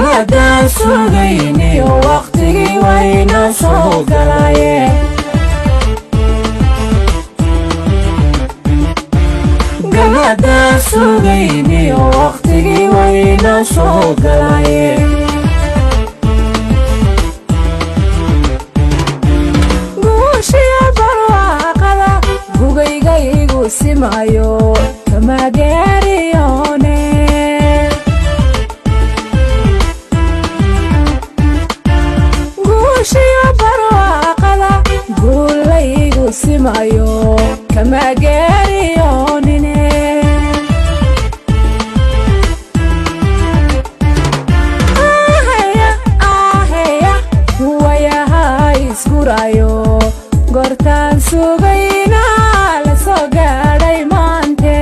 gabadhaan sugayniyo waqtigii wayna soo galayeen gabadhaan sugayniyo waqtigii wayna soo galayeen guushiya barwaaqada gugayga igu simayo kama gaariyoone guushiya barwaaqada guula igu simayo kama gaariyoonine isgurayo gortaan sugayna la soo gaadhay maante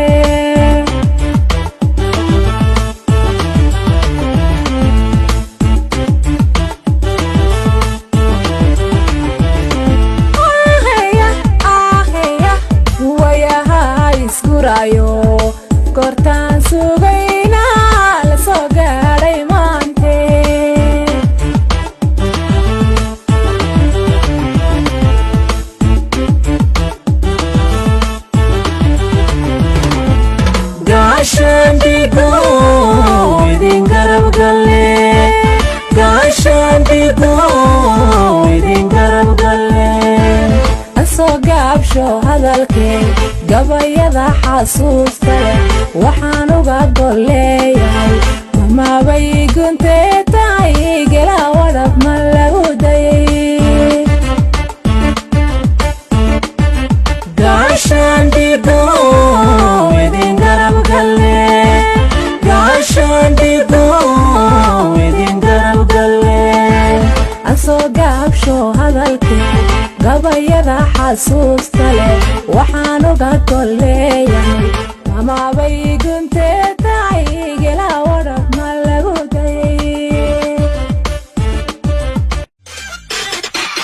wayaha isgurayo gortaan sugayna la soo gaadhay maante gaashaandigo idin garab galle gaashaandigo idin garab galle asoo gaabsho hadalkee gabayada xasuusta leh waxaan uga golleeyahay mamabay guntee tahay gela wadhab ma lagu dayay gaashaandigo idin garab galle gaashaandigo idin garab galle asoo gaabsho hadalkee gabayada xasuusta leh waxaan uga golleeyahay mamabay gunte